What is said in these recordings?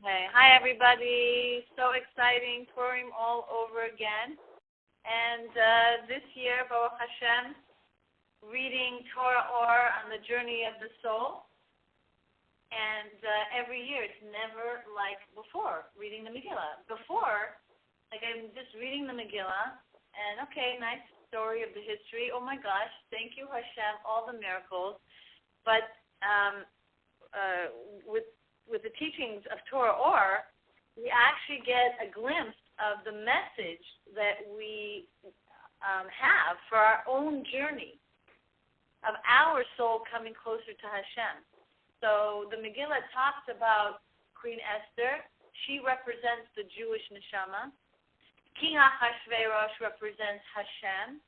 Hey, hi everybody. So exciting. Purim all over again. And this year, Baruch Hashem, reading Torah Or on the journey of the soul. And every year, it's never like before, reading the Megillah. Before, like I'm just reading the Megillah, and okay, nice story of the history. Oh my gosh, thank you Hashem, all the miracles. But with the teachings of Torah Or, we actually get a glimpse of the message that we have for our own journey of our soul coming closer to Hashem. So the Megillah talks about Queen Esther. She represents the Jewish neshama. King Ahasuerus represents Hashem.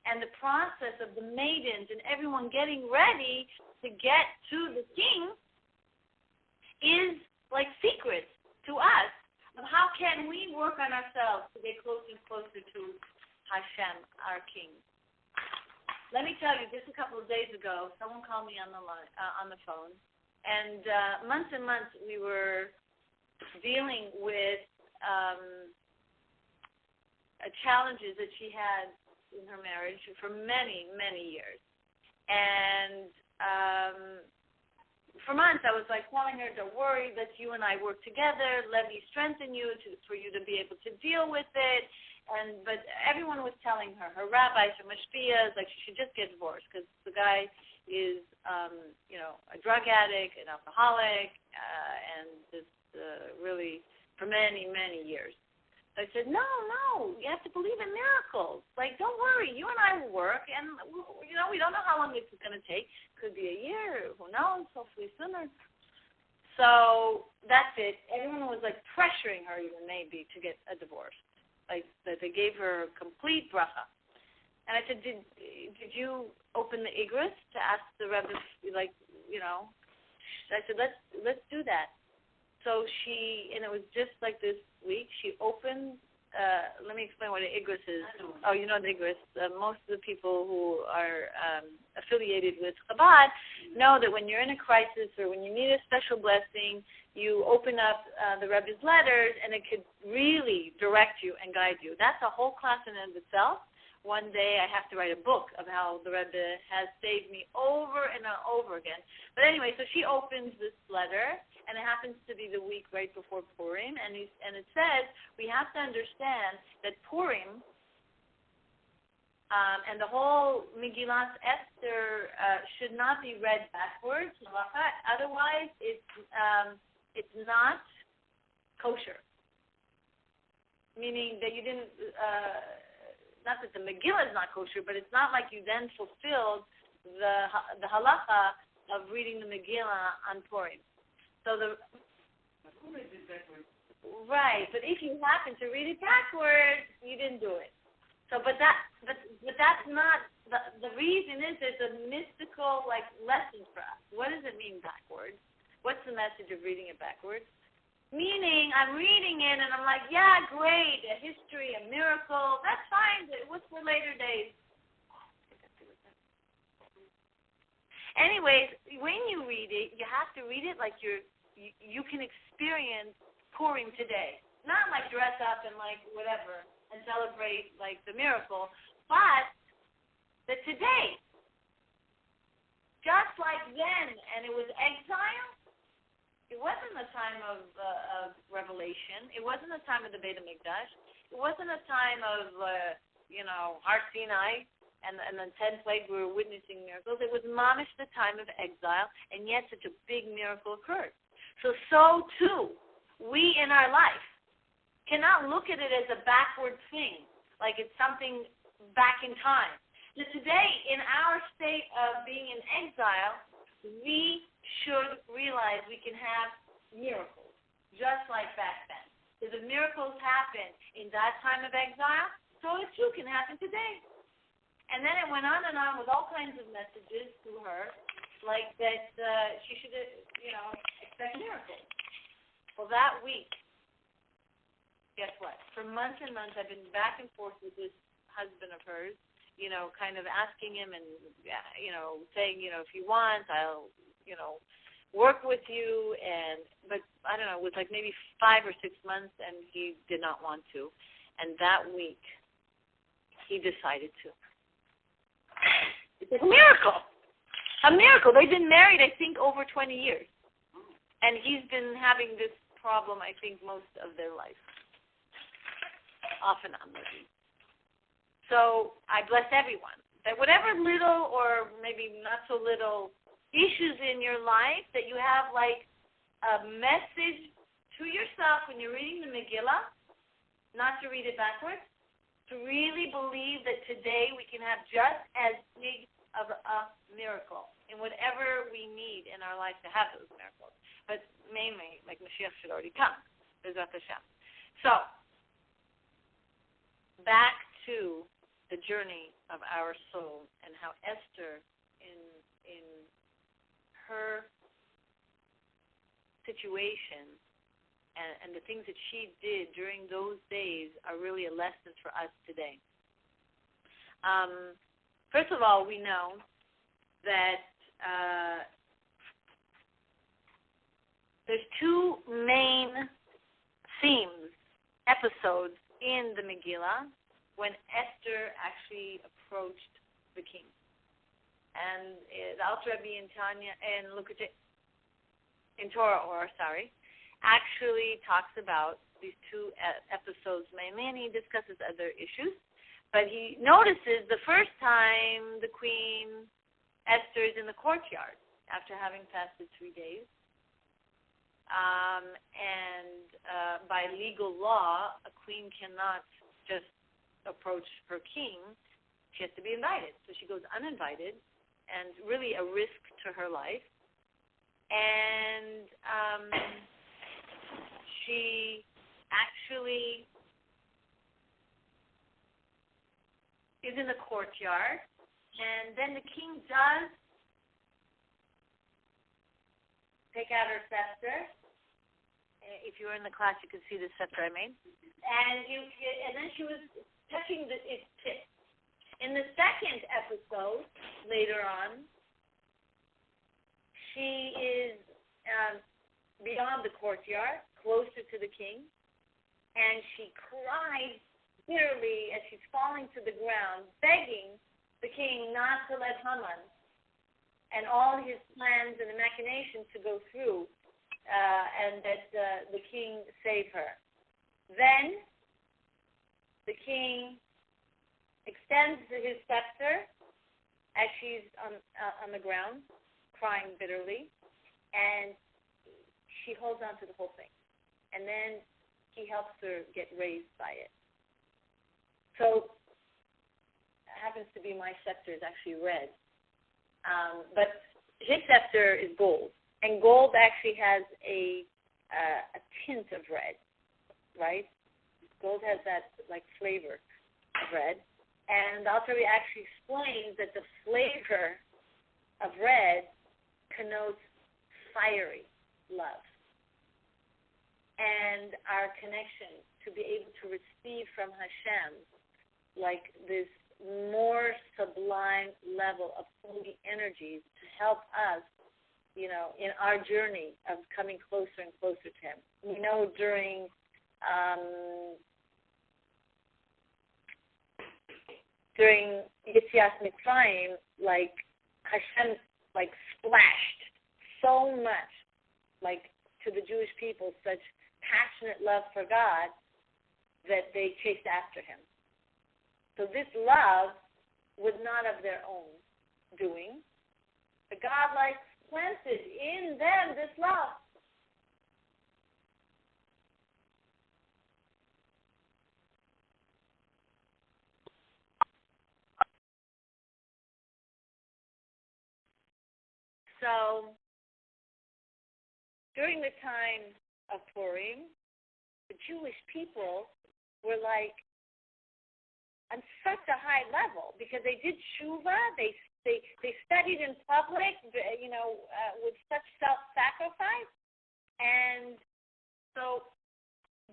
And the process of the maidens and everyone getting ready to get to the king is like secrets to us of how can we work on ourselves to get closer and closer to Hashem, our king. Let me tell you, just a couple of days ago, someone called me on the phone, and months and months we were dealing with challenges that she had in her marriage for many, many years. And for months I was like telling her, don't worry, let you and I work together, let me strengthen you for you to be able to deal with it. But everyone was telling her, her rabbis, her mashpiyas, like she should just get divorced because the guy is, a drug addict, an alcoholic, and just really for many, many years. So I said, no, you have to believe in miracles. Like, don't worry, you and I will work, and, we don't know how long this is going to take. Could be a year, who knows, hopefully sooner. So that's it. Everyone was, like, pressuring her even maybe to get a divorce. Like, that they gave her complete bracha. And I said, did you open the Igros to ask the Rebbe, I said, let's do that. So and it was just like this week, she opened, let me explain what an Igros is. Oh, you know the Igros. Most of the people who are affiliated with Chabad know that when you're in a crisis or when you need a special blessing, you open up the Rebbe's letters and it could really direct you and guide you. That's a whole class in and of itself. One day I have to write a book of how the Rebbe has saved me over and over again. But anyway, so she opens this letter, and it happens to be the week right before Purim, and it says we have to understand that Purim and the whole Megillat Esther should not be read backwards. Otherwise, it's not kosher. Meaning that you didn't. Not that the Megillah is not kosher, but it's not like you then fulfilled the halacha of reading the Megillah on Purim. So who reads it backwards? Right, but if you happen to read it backwards, you didn't do it. So, but that's not the reason. Is it's a mystical lesson for us. What does it mean backwards? What's the message of reading it backwards? Meaning, I'm reading it and I'm like, yeah, great, a history, a miracle, that's fine, but what's for later days? Anyways, when you read it, you have to read it like you can experience Purim today. Not like dress up and whatever and celebrate the miracle, but that today, just like then, and it was exile, it wasn't a time of revelation. It wasn't a time of the Beit HaMikdash. It wasn't a time of, Har Sinai and the 10 plagues we were witnessing miracles. It was mamish the time of exile, and yet such a big miracle occurred. So too, we in our life cannot look at it as a backward thing, like it's something back in time. So today, in our state of being in exile, we should realize we can have miracles, just like back then. If the miracles happened in that time of exile, so it too can happen today. And then it went on and on with all kinds of messages to her, like that she should, expect miracles. Well, that week, guess what? For months and months, I've been back and forth with this husband of hers, kind of asking him and, saying, if he wants, I'll, work with you, but I don't know, it was like maybe 5 or 6 months, and he did not want to. And that week, he decided to. It's a miracle. A miracle. They've been married, I think, over 20 years. And he's been having this problem, I think, most of their life. Off and on, maybe. So I bless everyone that whatever little or maybe not so little issues in your life, that you have like a message to yourself when you're reading the Megillah, not to read it backwards, to really believe that today we can have just as big of a miracle in whatever we need in our life to have those miracles. But mainly, like Mashiach should already come. B'ezrat Hashem. So, back to the journey of our soul and how Esther, in her situation and the things that she did during those days are really a lesson for us today. First of all, we know that there's 2 main themes, episodes in the Megillah when Esther actually approached the king. And the Alter Rebbe in Tanya, and actually talks about these 2 episodes mainly, and he discusses other issues. But he notices the first time the queen Esther is in the courtyard after having fasted 3 days. By legal law, a queen cannot just approach her king. She has to be invited. So she goes uninvited, and really a risk to her life. And she actually is in the courtyard, and then the king does take out her scepter. If you were in the class, you could see the scepter I made. And then she was touching its tip. In the second episode, later on, she is beyond the courtyard, closer to the king, and she cries bitterly as she's falling to the ground, begging the king not to let Haman and all his plans and the machinations to go through, and that the king save her. Then the king extends his scepter as she's on the ground, crying bitterly, and she holds on to the whole thing. And then he helps her get raised by it. So it happens to be my scepter is actually red. But his scepter is gold. And gold actually has a tint of red, right? Gold has that like flavor of red. And the Alter Rebbe actually explains that the flavor of red connotes fiery love. And our connection to be able to receive from Hashem like this more sublime level of holy energies to help us, in our journey of coming closer and closer to Him. We know during Yetzias Mitzrayim, like Hashem like splashed so much like to the Jewish people such passionate love for God that they chased after Him. So this love was not of their own doing. But God like planted in them this love. So during the time of Purim, the Jewish people were like on such a high level because they did tshuva, they studied in public, with such self-sacrifice, and so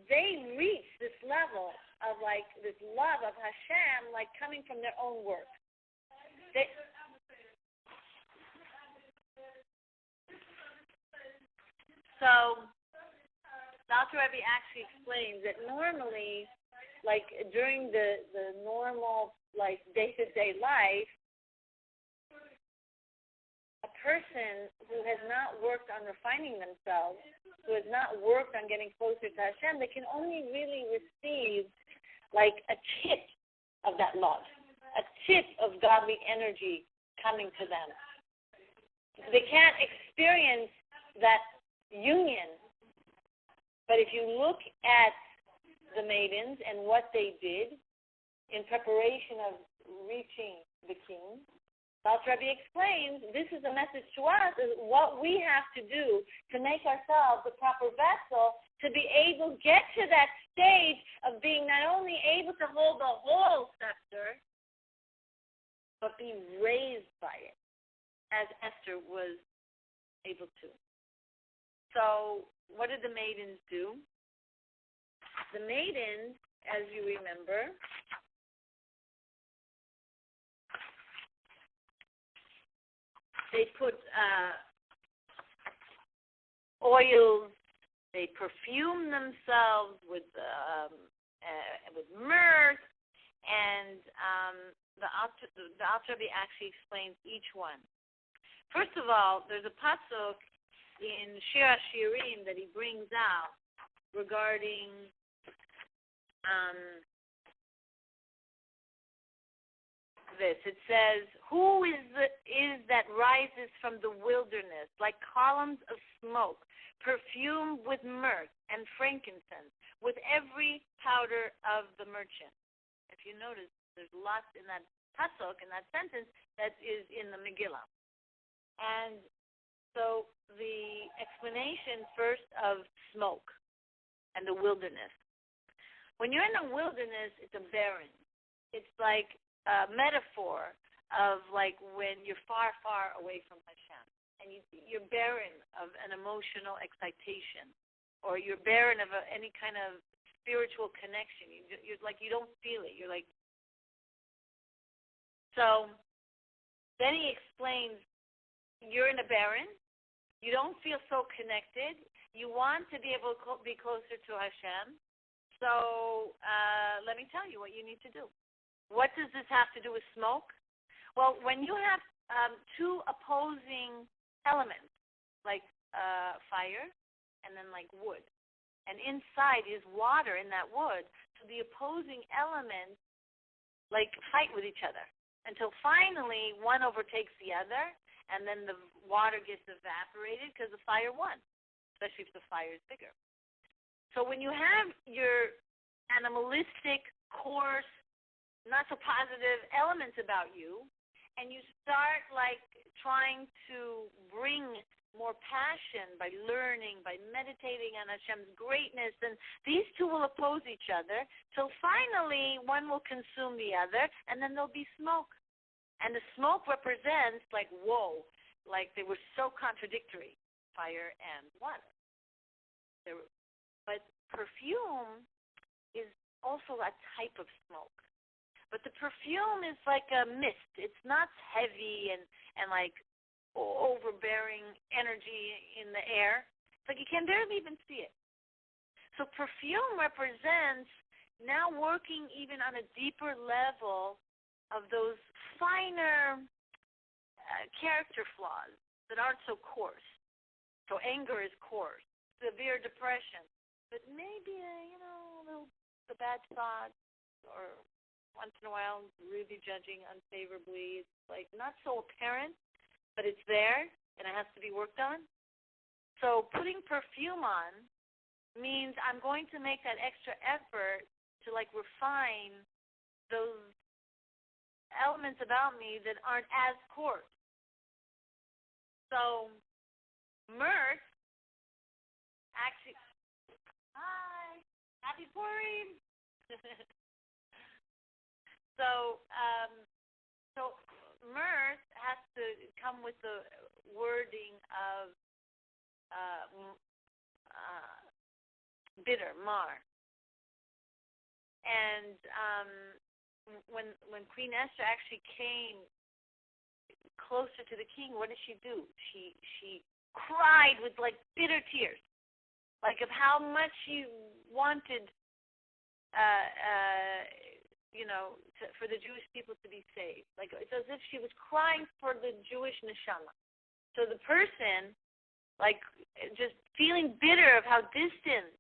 they reached this level of like this love of Hashem, like coming from their own work. So Dr. Rebbe actually explains that normally, like during the normal like day-to-day life, a person who has not worked on refining themselves, who has not worked on getting closer to Hashem, they can only really receive like a tip of that love, a tip of godly energy coming to them. They can't experience that union. But if you look at the maidens and what they did in preparation of reaching the king, Dr. Rebbe explains this is a message to us, is what we have to do to make ourselves the proper vessel to be able to get to that stage of being not only able to hold the whole scepter, but be raised by it, as Esther was able to. So what did the maidens do? The maidens, as you remember, they put oils, they perfume themselves with myrrh, and the Alter Rebbe actually explains each one. First of all, there's a pasuk in Shir HaShirim that he brings out regarding this. It says, "Who is that rises from the wilderness like columns of smoke, perfumed with myrrh and frankincense, with every powder of the merchant?" If you notice, there's lots in that pasuk, in that sentence, that is in the Megillah. And so the explanation first of smoke and the wilderness. When you're in the wilderness, it's a barren. It's like a metaphor of like when you're far, far away from Hashem. And you're barren of an emotional excitation. Or you're barren of any kind of spiritual connection. You're like, you don't feel it. You're like... So then he explains, you're in a barren. You don't feel so connected. You want to be able to be closer to Hashem. So let me tell you what you need to do. What does this have to do with smoke? Well, when you have two opposing elements, like fire and then like wood, and inside is water in that wood, so the opposing elements like fight with each other until finally one overtakes the other, and then the water gets evaporated because the fire won, especially if the fire is bigger. So when you have your animalistic, coarse, not so positive elements about you, and you start like trying to bring more passion by learning, by meditating on Hashem's greatness, and these two will oppose each other till finally one will consume the other, and then there'll be smoke. And the smoke represents like, whoa, like they were so contradictory, fire and water. But perfume is also a type of smoke. But the perfume is like a mist. It's not heavy and like overbearing energy in the air. It's like you can barely even see it. So perfume represents now working even on a deeper level of those finer character flaws that aren't so coarse. So anger is coarse, severe depression, but maybe the bad thoughts, or once in a while really judging unfavorably. It's like not so apparent, but it's there and it has to be worked on. So putting perfume on means I'm going to make that extra effort to like refine those elements about me that aren't as coarse. So mirth actually, hi, happy Purim. So mirth has to come with the wording of bitter, mar. And when Queen Esther actually came closer to the king, what did she do? She cried with like bitter tears, like of how much she wanted, for the Jewish people to be saved. Like it's as if she was crying for the Jewish neshama. So the person, like, just feeling bitter of how distant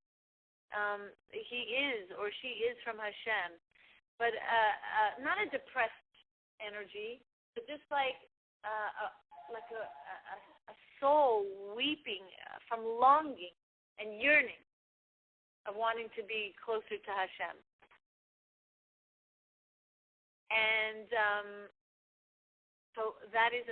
he is or she is from Hashem, but not a depressed energy, but just like a soul weeping from longing and yearning of wanting to be closer to Hashem. And so that is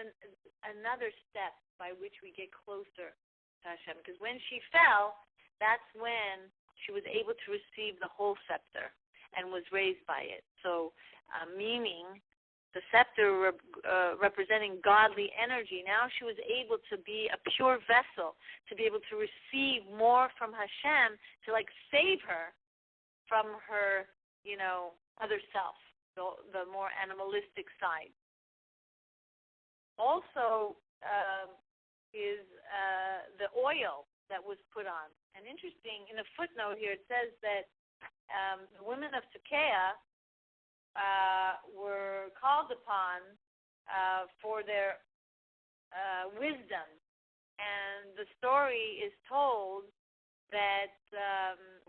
another step by which we get closer to Hashem. Because when she fell, that's when she was able to receive the whole scepter and was raised by it. So, meaning the scepter representing godly energy, now she was able to be a pure vessel, to be able to receive more from Hashem, to like save her from her, other self, the more animalistic side. Also is the oil that was put on. And interesting, in a footnote here, it says that the women of Tekoa were called upon for their wisdom. And the story is told that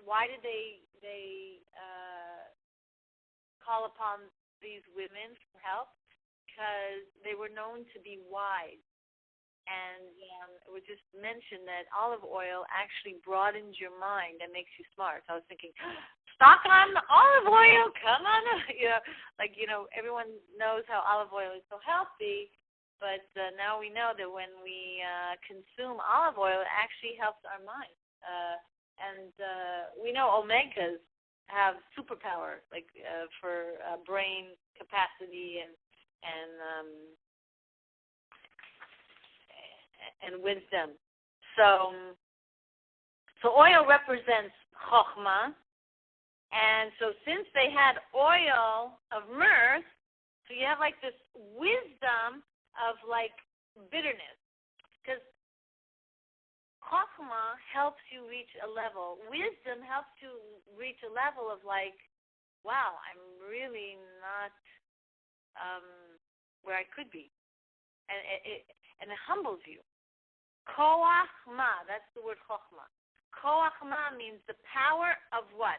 why did they call upon these women for help? Because they were known to be wise. And it was just mentioned that olive oil actually broadens your mind and makes you smart. So I was thinking, stock on olive oil, come on. Everyone knows how olive oil is so healthy, but now we know that when we consume olive oil, it actually helps our mind. And we know omegas have superpower, for brain capacity and wisdom. So oil represents chokhmah, and so since they had oil of mirth, so you have like this wisdom of like bitterness, because chokhmah helps you reach a level. Wisdom helps you reach a level of like, wow, I'm really not where I could be, and it humbles you. Koach ma, that's the word chokhmah. Koach ma means the power of what?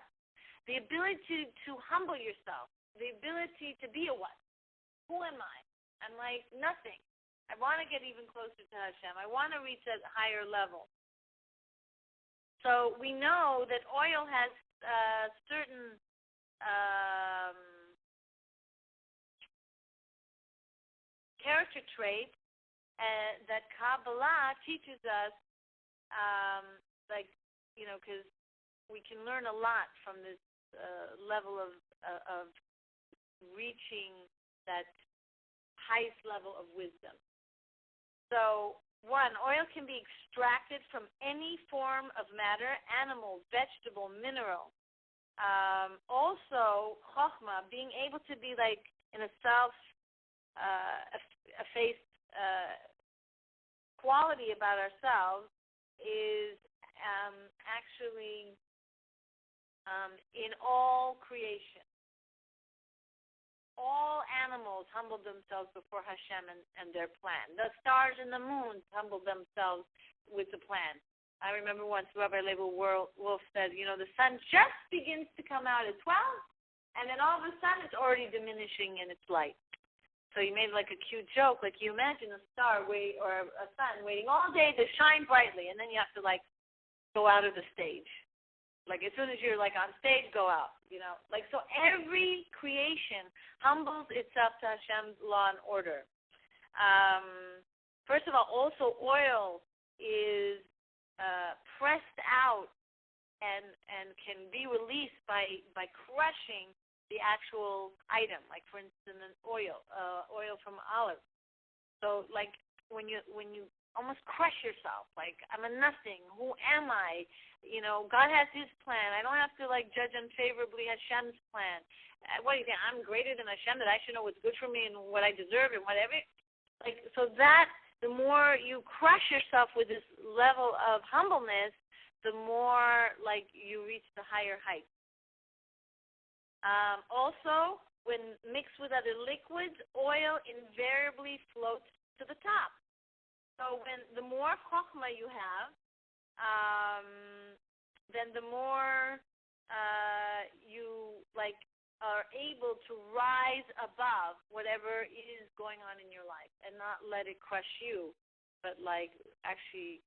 The ability to humble yourself. The ability to be a what? Who am I? I'm like nothing. I want to get even closer to Hashem. I want to reach a higher level. So we know that oil has certain character traits that Kabbalah teaches us, because we can learn a lot from this level of reaching that highest level of wisdom. So, one, oil can be extracted from any form of matter, animal, vegetable, mineral. Also, chokhmah, being able to be like in a self-effaced quality about ourselves is actually in all creation. All animals humbled themselves before Hashem and their plan. The stars and the moon humbled themselves with the plan. I remember once Rabbi Leibel Wolf said, the sun just begins to come out at 12, and then all of a sudden it's already diminishing in its light. So he made like a cute joke, like you imagine a star or a sun waiting all day to shine brightly, and then you have to like go out of the stage. Like as soon as you're like on stage, go out. So every creation humbles itself to Hashem's law and order. First of all, also oil is pressed out and can be released by crushing the actual item, like for instance an oil from olive. So like when you almost crush yourself, like I'm a nothing, who am I? God has His plan. I don't have to like judge unfavorably Hashem's plan. What do you think? I'm greater than Hashem, that I should know what's good for me and what I deserve and whatever. Like so that the more you crush yourself with this level of humbleness, the more like you reach the higher heights. Also, when mixed with other liquids, oil invariably floats to the top. So when the more chokhmah you have, then the more you like are able to rise above whatever is going on in your life and not let it crush you, but like actually,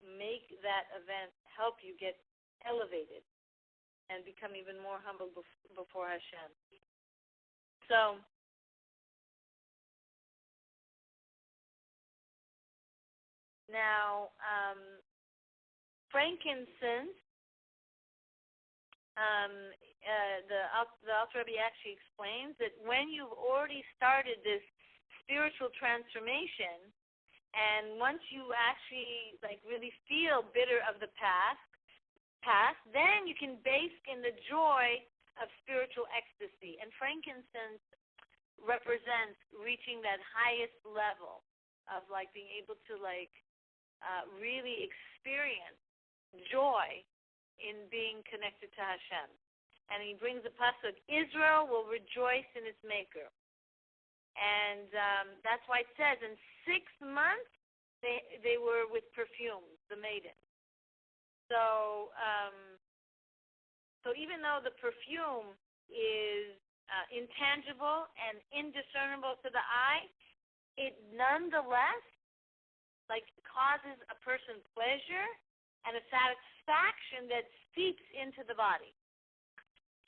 make that event help you get elevated and become even more humble before Hashem. So, now, frankincense, the Alter Rebbe actually explains that when you've already started this spiritual transformation, and once you actually like really feel bitter of the past, then you can bask in the joy of spiritual ecstasy. And frankincense represents reaching that highest level of like being able to like really experience joy in being connected to Hashem. And he brings the pasuk, Israel will rejoice in its maker. And that's why it says in 6 months they were with perfumes, the maidens. So even though the perfume is intangible and indiscernible to the eye, it nonetheless like causes a person pleasure and a satisfaction that seeps into the body.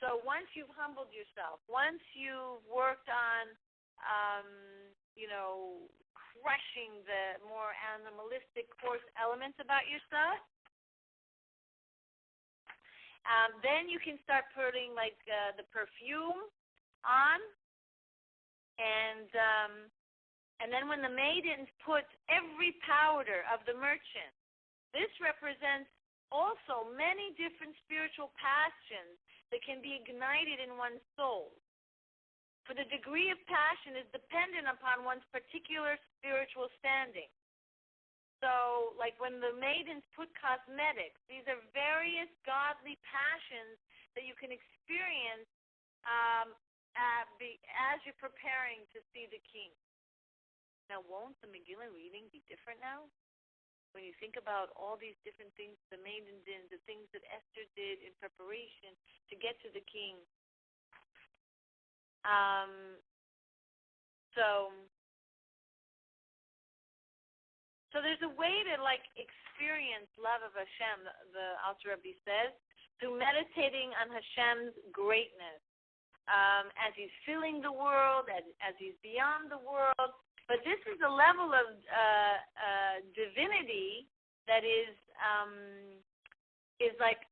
So once you've humbled yourself, once you've worked on crushing the more animalistic, coarse elements about yourself, then you can start putting like the perfume on, and then when the maidens put every powder of the merchant, this represents also many different spiritual passions that can be ignited in one's soul. For the degree of passion is dependent upon one's particular spiritual standing. So, like when the maidens put cosmetics, these are various godly passions that you can experience as you're preparing to see the king. Now, won't the Megillah reading be different now? When you think about all these different things the maidens did, the things that Esther did in preparation to get to the king. So there's a way to like experience love of Hashem, the Alter Rebbe says, through meditating on Hashem's greatness, as He's filling the world, as He's beyond the world. But this is a level of divinity that is like,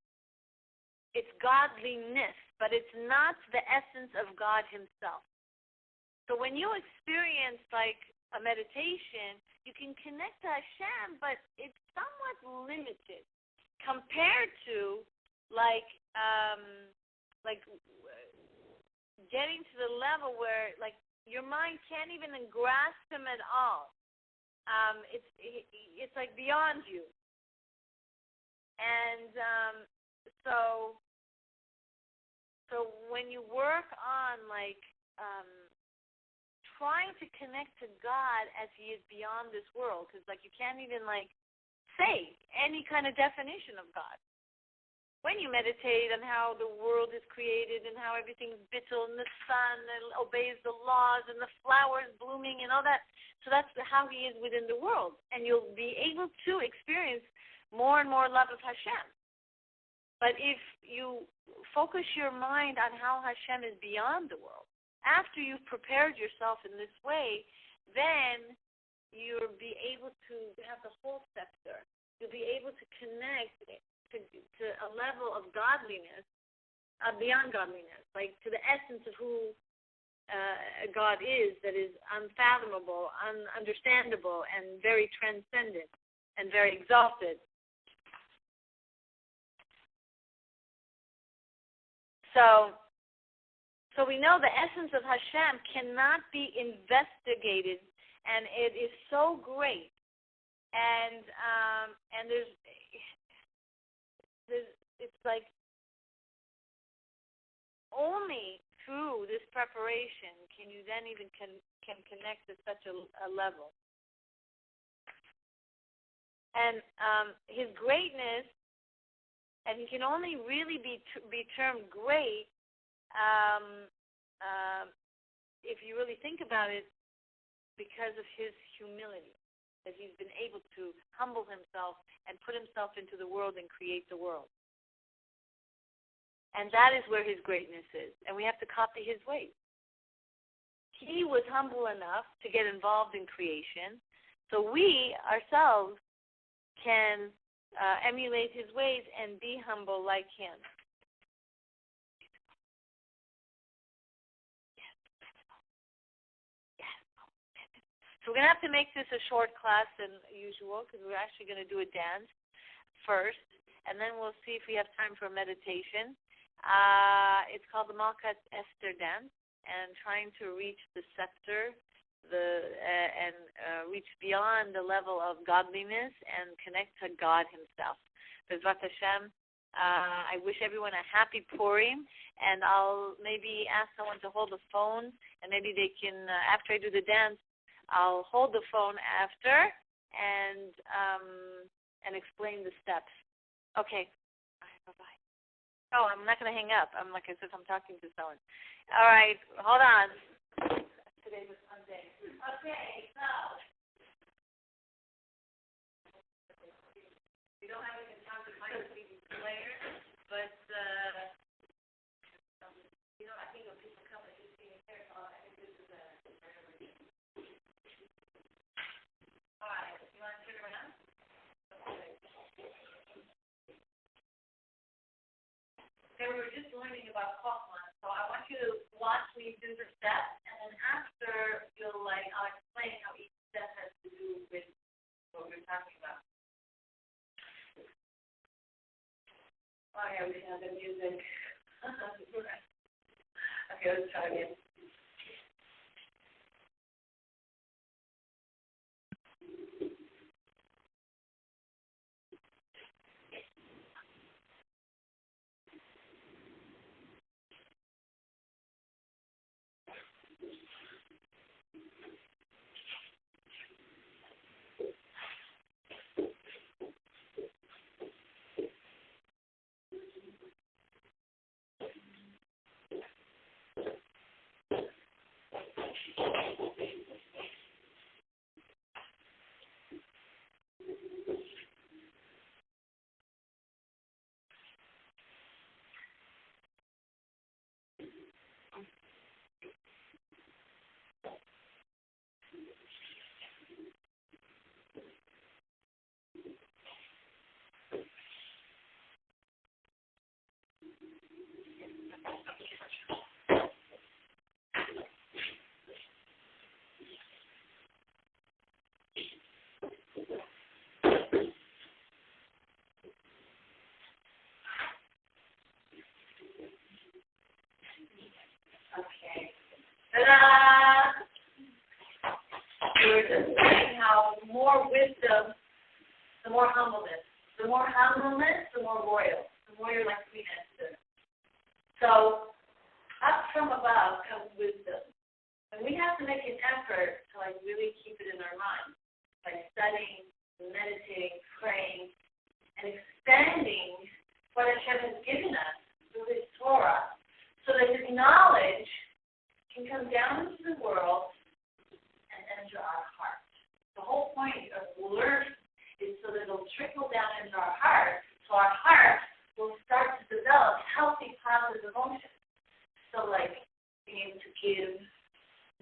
it's godliness, but it's not the essence of God Himself. So when you experience like a meditation, you can connect to Hashem, but it's somewhat limited compared to like getting to the level where like your mind can't even grasp Him at all. It's like beyond you. And so when you work on like trying to connect to God as He is beyond this world, because like you can't even like say any kind of definition of God. When you meditate on how the world is created and how everything's bittul and the sun and obeys the laws and the flowers blooming and all that, so that's how He is within the world. And you'll be able to experience more and more love of Hashem. But if you focus your mind on how Hashem is beyond the world, after you've prepared yourself in this way, then you'll be able to have the whole scepter. You'll be able to connect to a level of godliness, beyond godliness, like to the essence of who God is, that is unfathomable, ununderstandable, and very transcendent, and very exalted. So we know the essence of Hashem cannot be investigated and it is so great. And there's it's like only through this preparation can you then even can connect to such a level. And his greatness, and he can only really be termed great if you really think about it, because of his humility, that he's been able to humble himself and put himself into the world and create the world. And that is where his greatness is, and we have to copy his ways. He was humble enough to get involved in creation, so we ourselves can emulate his ways and be humble like him. So we're going to have to make this a short class than usual, because we're actually going to do a dance first, and then we'll see if we have time for a meditation. It's called the Malkat Esther dance, and trying to reach the scepter, and reach beyond the level of godliness and connect to God himself. B'ezrat Hashem, I wish everyone a happy Purim, and I'll maybe ask someone to hold the phone, and maybe they can, after I do the dance, I'll hold the phone after and explain the steps. Okay. All right, bye-bye. Oh, I'm not going to hang up. I'm like as if I'm talking to someone. All right, hold on. Today's a Sunday. Okay, so we don't have any time to find a CD player, but I think when people come and just see me here, I think this is all right, you want to turn around? Okay, we were just learning about Chokmah, so I want you to watch me do the steps, and then after I'll explain how each step has to do with what we're talking about. Oh yeah, we have the music. Okay, let's try again. Okay. Ta-da! We were just saying how the more wisdom, the more humbleness. The more humbleness, the more royal. The more you're like Queen Esther. So, up from above comes wisdom. And we have to make an effort to really keep it in our mind by studying, meditating, praying, and expanding what Hashem has given us through His Torah, so that His knowledge can come down into the world and enter our heart. The whole point of learning is so that it'll trickle down into our heart, so our heart will start to develop healthy, positive emotions. So being able to give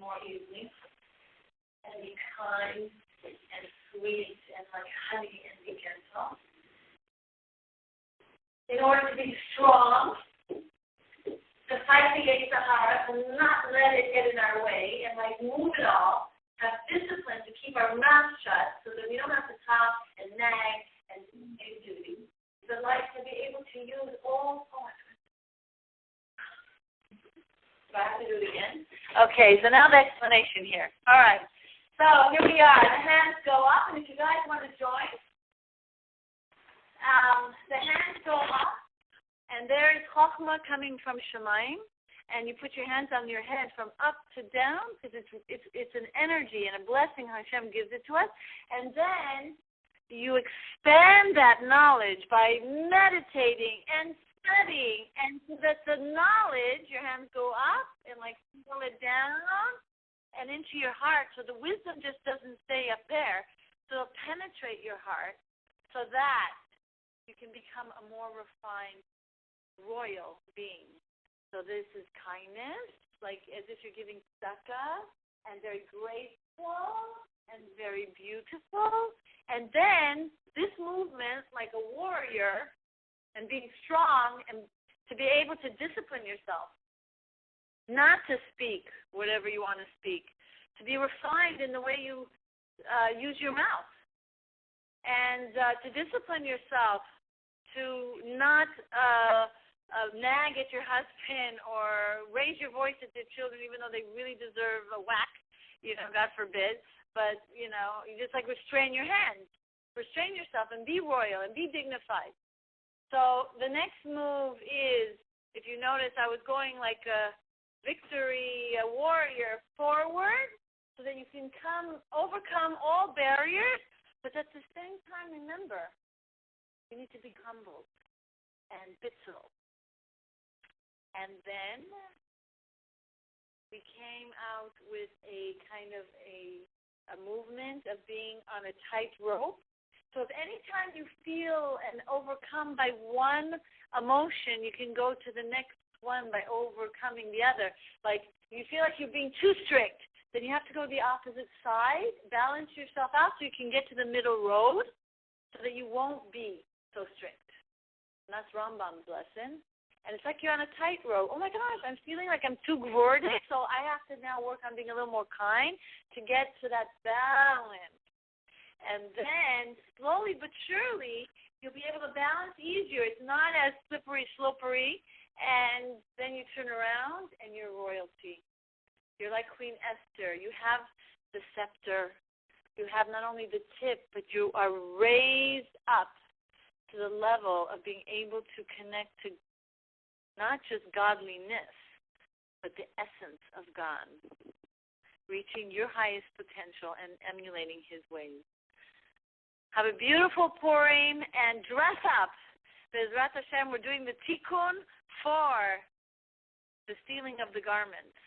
more easily, and be kind and sweet and honey and be gentle. In order to be strong, to fight against the heart and not let it get in our way and move it all, have discipline to keep our mouth shut so that we don't have to talk and nag and do duty. But to be able to use all poetry. Do I have to do it again? Okay, so now the explanation here. All right. So here we are. The hands go up, and if you guys want to join, the hands go up, and there is Chochmah coming from Shemayim, and you put your hands on your head from up to down, because it's an energy and a blessing Hashem gives it to us, and then you expand that knowledge by meditating and studying, and so that the knowledge, your hands go up and like pull it down and into your heart, so the wisdom just doesn't stay up there, so it'll penetrate your heart, so that you can become a more refined, royal being. So this is kindness, like as if you're giving tzedakah, and very graceful and very beautiful. And then this movement, like a warrior, and being strong, and to be able to discipline yourself, not to speak whatever you want to speak, to be refined in the way you use your mouth, and to discipline yourself, to not nag at your husband or raise your voice at your children, even though they really deserve a whack, God forbid. But, you just like restrain your hands. Restrain yourself and be royal and be dignified. So the next move is, if you notice, I was going like a victory, a warrior forward, so that you can overcome all barriers, but at the same time, remember, you need to be humbled and bitzel. And then we came out with a kind of a movement of being on a tight rope. So if any time you feel and overcome by one emotion, you can go to the next one by overcoming the other. Like you feel like you're being too strict, then you have to go to the opposite side, balance yourself out so you can get to the middle road so that you won't be so strict. And that's Rambam's lesson. And it's like you're on a tightrope. Oh, my gosh, I'm feeling like I'm too gorgeous, so I have to now work on being a little more kind to get to that balance. And then, slowly but surely, you'll be able to balance easier. It's not as slippery, slopery, and then you turn around and you're royalty. You're like Queen Esther. You have the scepter. You have not only the tip, but you are raised up to the level of being able to connect to not just godliness, but the essence of God, reaching your highest potential and emulating His ways. Have a beautiful Purim and dress up. Be'ezrat Hashem, we're doing the tikkun for the stealing of the garments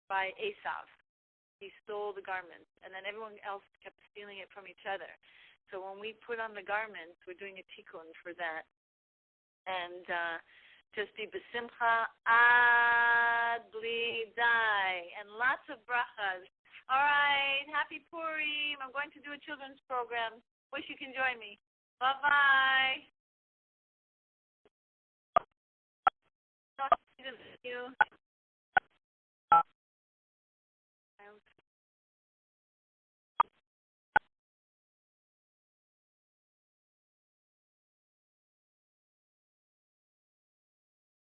by Esav. He stole the garments, and then everyone else kept stealing it from each other. So when we put on the garments, we're doing a tikkun for that. And just be besimcha ad bli dai, and lots of brachas. All right, happy Purim. I'm going to do a children's program. Wish you can join me. Bye-bye. Talk to you.